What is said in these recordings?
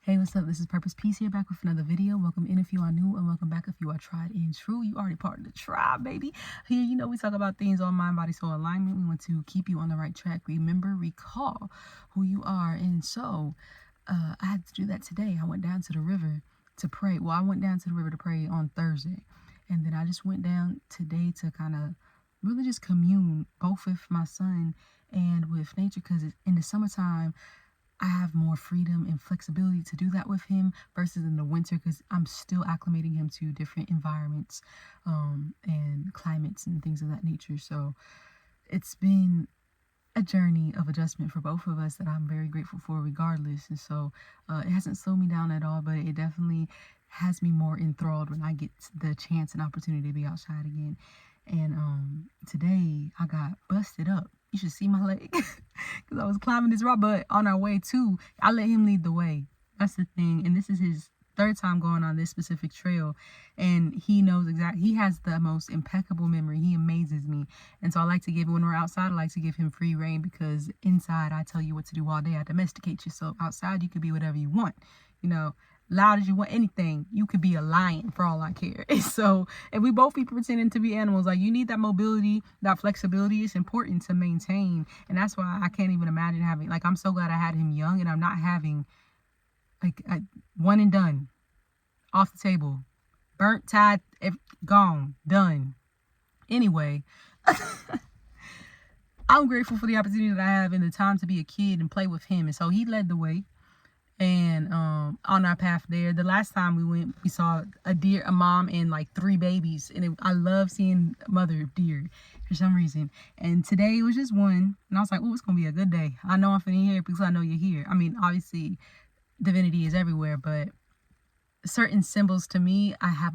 Hey, what's up? This is Purpose Peace here, back with another video. Welcome in if you are new, and welcome back if you are tried and true. You already part of the tribe, baby. Here, we talk about things on mind, body, soul alignment. We want to keep you on the right track. Remember, recall who you are. And so, I had to do that today. I went down to the river to pray. Well, I went down to the river to pray on Thursday, and then I just went down today to kind of really just commune both with my son and with nature, because in the summertime I have more freedom and flexibility to do that with him versus in the winter, because I'm still acclimating him to different environments and climates and things of that nature. So it's been a journey of adjustment for both of us that I'm very grateful for regardless. And so it hasn't slowed me down at all, but it definitely has me more enthralled when I get the chance and opportunity to be outside again. And today I got busted up. You should see my leg because I was climbing this rock. But on our way too, I let him lead the way. That's the thing. And this is his third time going on this specific trail, and he knows exactly. He has the most impeccable memory. He amazes me. And so I like to give, when we're outside, I like to give him free reign, because inside I tell you what to do all day. I domesticate you. So outside you could be whatever you want, loud as you want, anything. You could be a lion for all I care. So if we both be pretending to be animals, like, you need that mobility, that flexibility. It's important to maintain. And that's why I can't even imagine having, like, I'm so glad I had him young, and I'm not having like one and done, off the table, burnt, tied, gone, done. Anyway, I'm grateful for the opportunity that I have and the time to be a kid and play with him. And so he led the way. And on our path there, the last time we went, we saw a deer, a mom, and like 3 babies. And I love seeing mother deer for some reason. And today it was just one. And I was like, oh, it's going to be a good day. I know I'm finna hear it because I know you're here. I mean, obviously, divinity is everywhere, but certain symbols, to me, I have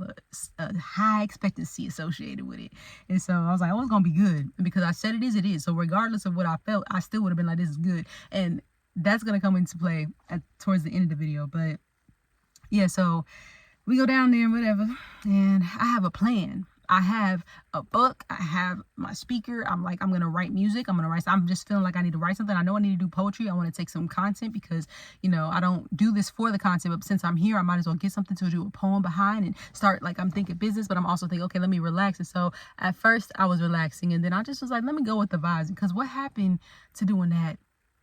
a high expectancy associated with it. And so I was like, oh, it's going to be good. And because I said it is. So regardless of what I felt, I still would have been like, this is good. And that's going to come into play towards the end of the video. But yeah, so we go down there and whatever, and I have a plan. I have a book. I have my speaker. I'm like, I'm going to write music. I'm just feeling like I need to write something. I know I need to do poetry. I want to take some content because, I don't do this for the content, but since I'm here, I might as well get something to do a poem behind and start, like, I'm thinking business, but I'm also thinking, okay, let me relax. And so at first I was relaxing, and then I just was like, let me go with the vibes, because what happened to doing that?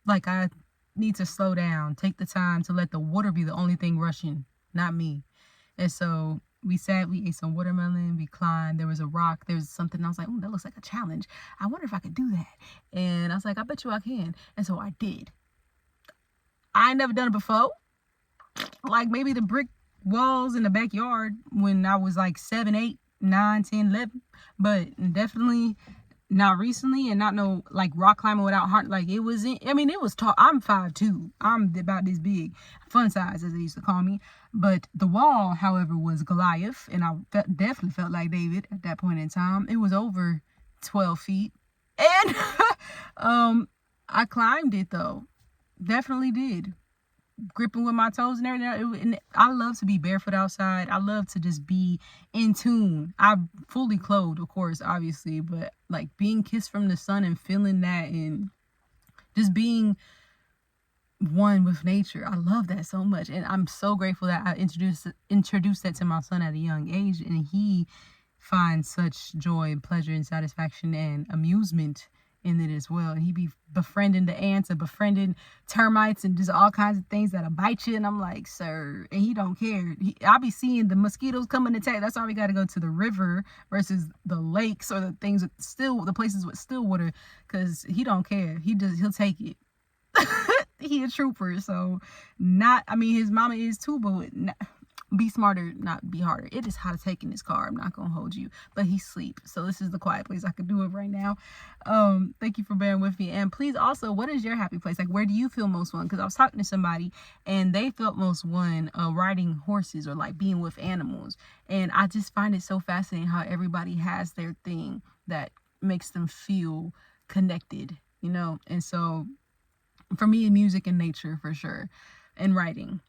Like, I need to slow down, take the time to let the water be the only thing rushing, not me. And so we sat, we ate some watermelon, we climbed, there was a rock, there was something, I was like, oh, that looks like a challenge. I wonder if I could do that. And I was like, I bet you I can. And so I did. I ain't never done it before. Like, maybe the brick walls in the backyard when I was like 7, 8, 9, 10, 11. But definitely not recently, and not no like rock climbing without heart. Like, it wasn't, I mean, it was tall. I'm 5'2". I'm about this big, fun size as they used to call me. But the wall, however, was Goliath, and I definitely felt like David at that point in time. It was over 12 feet, and I climbed it though. Definitely did. Gripping with my toes and everything. And I love to be barefoot outside. I love to just be in tune. I'm fully clothed, of course, obviously, but like being kissed from the sun and feeling that, and just being one with nature. I love that so much. And I'm so grateful that I introduced that to my son at a young age, and he finds such joy and pleasure and satisfaction and amusement in it as well. And he be befriending the ants and befriending termites and just all kinds of things that'll bite you. And I'm like, sir, and he don't care. I'll be seeing the mosquitoes coming to attack. That's why we got to go to the river versus the lakes or the things with the places with still water, because he don't care. He'll take it. He a trooper. So his mama is too, but be smarter, not be harder. It is hot as heck in this car. I'm not gonna hold you, but he's asleep. So this is the quiet place I could do it right now. Thank you for bearing with me. And please also, what is your happy place? Like, where do you feel most one? Because I was talking to somebody and they felt most one riding horses or like being with animals. And I just find it so fascinating how everybody has their thing that makes them feel connected, And so for me, music and nature for sure, and writing,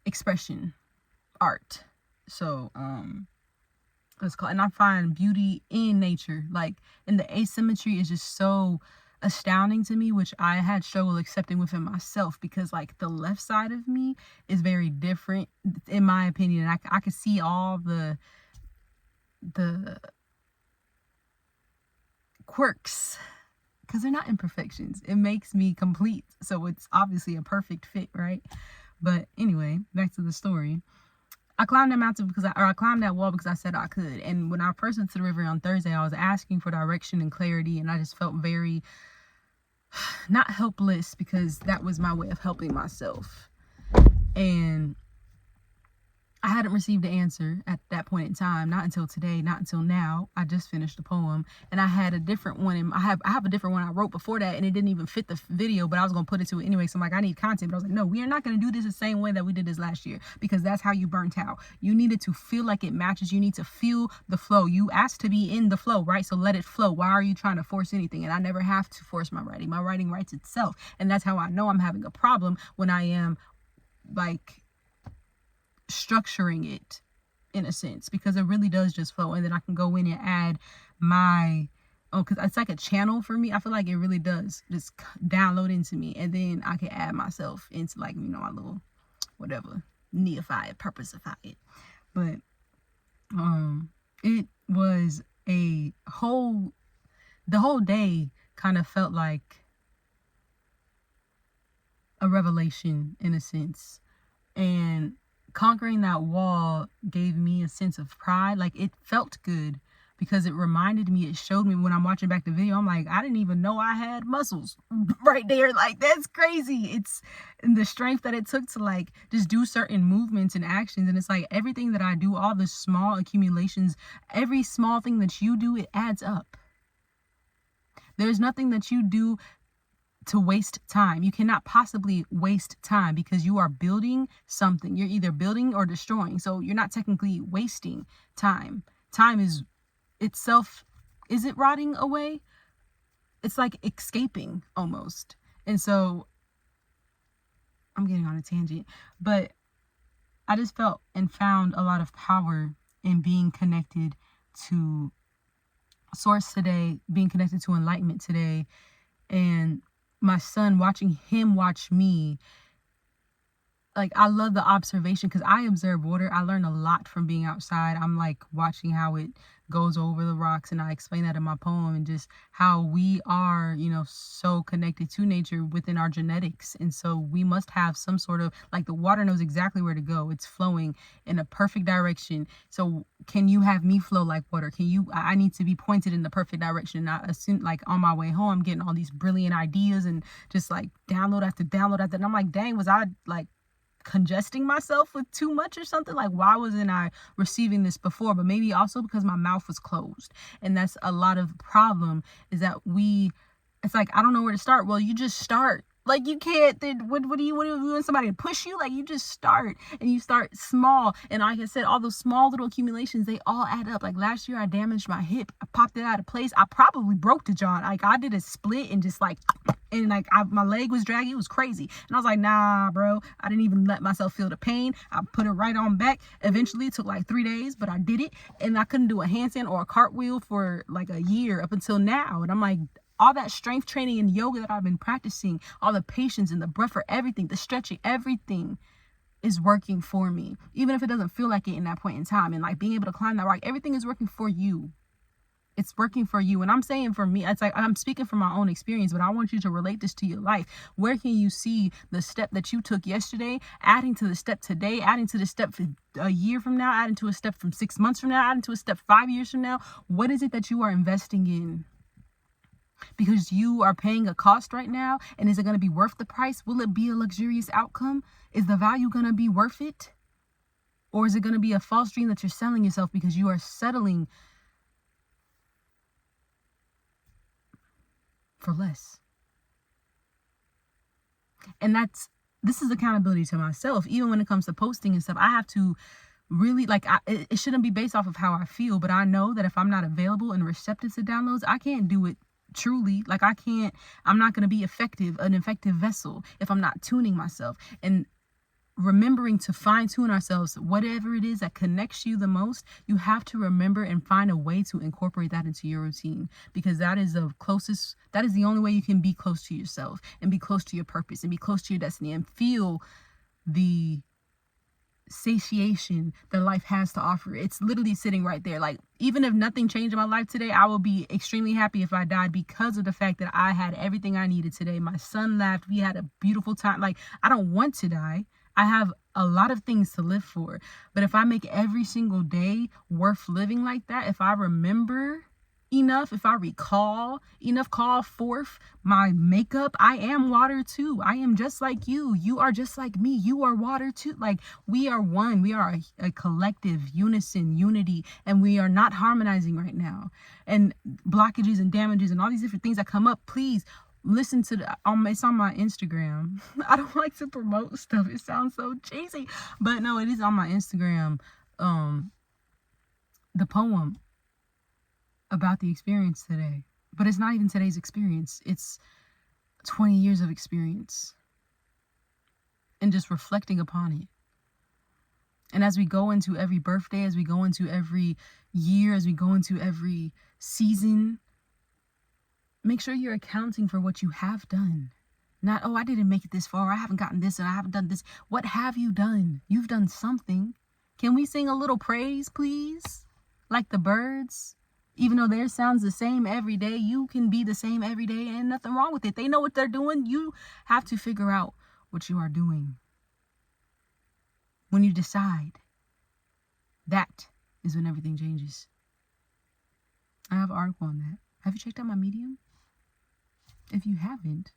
expression, art. So let's call it. And I find beauty in nature, like, and the asymmetry is just so astounding to me, which I had struggled accepting within myself, because like the left side of me is very different in my opinion. I could see all the quirks, because they're not imperfections. It makes me complete. So it's obviously a perfect fit, right? But anyway, back to the story. I climbed that mountain I climbed that wall because I said I could. And when I first went to the river on Thursday, I was asking for direction and clarity, and I just felt very not helpless, because that was my way of helping myself. And I hadn't received the answer at that point in time, not until today, not until now. I just finished the poem, and I had a different one. I have a different one I wrote before that, and it didn't even fit the video, but I was going to put it to it anyway. So I'm like, I need content. But I was like, no, we are not going to do this the same way that we did this last year, because that's how you burnt out. You needed to feel like it matches. You need to feel the flow. You asked to be in the flow, right? So let it flow. Why are you trying to force anything? And I never have to force my writing. My writing writes itself. And that's how I know I'm having a problem, when I am like structuring it in a sense, because it really does just flow, and then I can go in and add my because it's like a channel for me. I feel like it really does just download into me, and then I can add myself into, like, my little whatever, neify it, purposify it. But it was the whole day kind of felt like a revelation in a sense, and conquering that wall gave me a sense of pride. Like, it felt good, because it reminded me, it showed me, when I'm watching back the video, I'm like, I didn't even know I had muscles right there. Like, that's crazy. It's the strength that it took to like just do certain movements and actions. And it's like everything that I do, all the small accumulations, every small thing that you do, it adds up. There's nothing that you do to waste time. You cannot possibly waste time, because you are building something. You're either building or destroying. So you're not technically wasting time. Time is itself, is it rotting away? It's like escaping almost. And so I'm getting on a tangent, but I just felt and found a lot of power in being connected to source today, being connected to enlightenment today, and my son, watching him watch me. Like, I love the observation, because I observe water. I learn a lot from being outside. I'm like watching how it goes over the rocks, and I explain that in my poem, and just how we are, so connected to nature within our genetics. And so we must have some sort of, like, the water knows exactly where to go. It's flowing in a perfect direction. So can you have me flow like water? I need to be pointed in the perfect direction. Not assume, like, on my way home, I'm getting all these brilliant ideas and just like download after download after. And I'm like, dang, was I like congesting myself with too much or something? Like, why wasn't I receiving this before? But maybe also because my mouth was closed. And that's a lot of the problem, is that it's like, I don't know where to start. Well, you just start. Like, you can't, what do you want somebody to push you? Like, you just start, and you start small. And like I said, all those small little accumulations, they all add up. Like, last year I damaged my hip. I popped it out of place. I probably broke the joint. Like, I did a split and just like, and like my leg was dragging. It was crazy. And I was like, nah, bro. I didn't even let myself feel the pain. I put it right on back. Eventually, it took like 3 days, but I did it. And I couldn't do a handstand or a cartwheel for like a year up until now. And I'm like, all that strength training and yoga that I've been practicing, all the patience and the breath for everything, the stretching, everything is working for me. Even if it doesn't feel like it in that point in time. And like being able to climb that rock, everything is working for you. It's working for you. And I'm saying for me, it's like, I'm speaking from my own experience, but I want you to relate this to your life. Where can you see the step that you took yesterday, adding to the step today, adding to the step for a year from now, adding to a step from 6 months from now, adding to a step 5 years from now? What is it that you are investing in? Because you are paying a cost right now, and is it going to be worth the price? Will it be a luxurious outcome? Is the value going to be worth it? Or is it going to be a false dream that you're selling yourself because you are settling for less? And this is accountability to myself. Even when it comes to posting and stuff, I have to really, like, it shouldn't be based off of how I feel, but I know that if I'm not available and receptive to downloads, I can't do it truly. Like, I'm not going to be an effective vessel if I'm not tuning myself. And remembering to fine tune ourselves, whatever it is that connects you the most, you have to remember and find a way to incorporate that into your routine, because that is the only way you can be close to yourself and be close to your purpose and be close to your destiny and feel the satiation that life has to offer. It's literally sitting right there. Like, even if nothing changed in my life today, I will be extremely happy if I died, because of the fact that I had everything I needed today. My son laughed. We had a beautiful time. Like, I don't want to die. I have a lot of things to live for. But if I make every single day worth living like that, if I remember enough, if I recall enough, call forth my makeup, I am water too. I am just like you. You are just like me. You are water too. Like, we are one. We are a collective unison, unity, and we are not harmonizing right now. And blockages and damages and all these different things that come up, please listen to it's on my Instagram. I don't like to promote stuff. It sounds so cheesy, but no, it is on my Instagram. The poem about the experience today, but it's not even today's experience. It's 20 years of experience and just reflecting upon it. And as we go into every birthday, as we go into every year, as we go into every season, make sure you're accounting for what you have done. Not, oh, I didn't make it this far. I haven't gotten this and I haven't done this. What have you done? You've done something. Can we sing a little praise, please? Like the birds? Even though theirs sounds the same every day, you can be the same every day and nothing wrong with it. They know what they're doing. You have to figure out what you are doing. When you decide, that is when everything changes. I have an article on that. Have you checked out my Medium? If you haven't,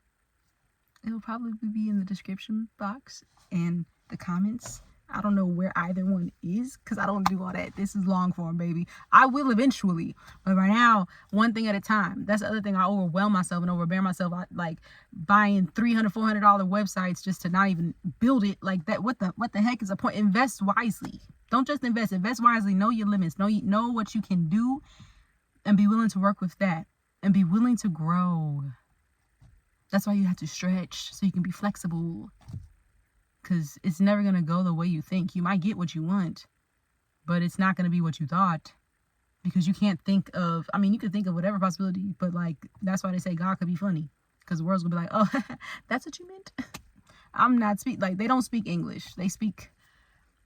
it will probably be in the description box and the comments. I don't know where either one is, because I don't do all that. This is long form, baby. I will eventually, but right now, one thing at a time. That's the other thing. I overwhelm myself and overbear myself. I like buying $300, $400 websites just to not even build it like that. What the heck is the point? Invest wisely. Don't just invest. Invest wisely. Know your limits. Know what you can do, and be willing to work with that, and be willing to grow. That's why you have to stretch, so you can be flexible. Because it's never going to go the way you think. You might get what you want, but it's not going to be what you thought. Because you can't think of, you could think of whatever possibility, but like, that's why they say God could be funny. Because the world's going to be like, oh, that's what you meant? I'm not like, they don't speak English. They speak,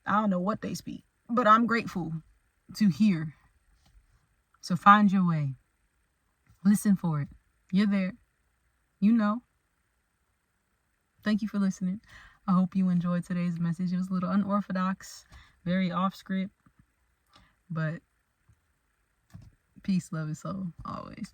I don't know what they speak, but I'm grateful to hear. So find your way. Listen for it. You're there. You know. Thank you for listening. I hope you enjoyed today's message. It was a little unorthodox, very off script, but peace, love, and soul, always.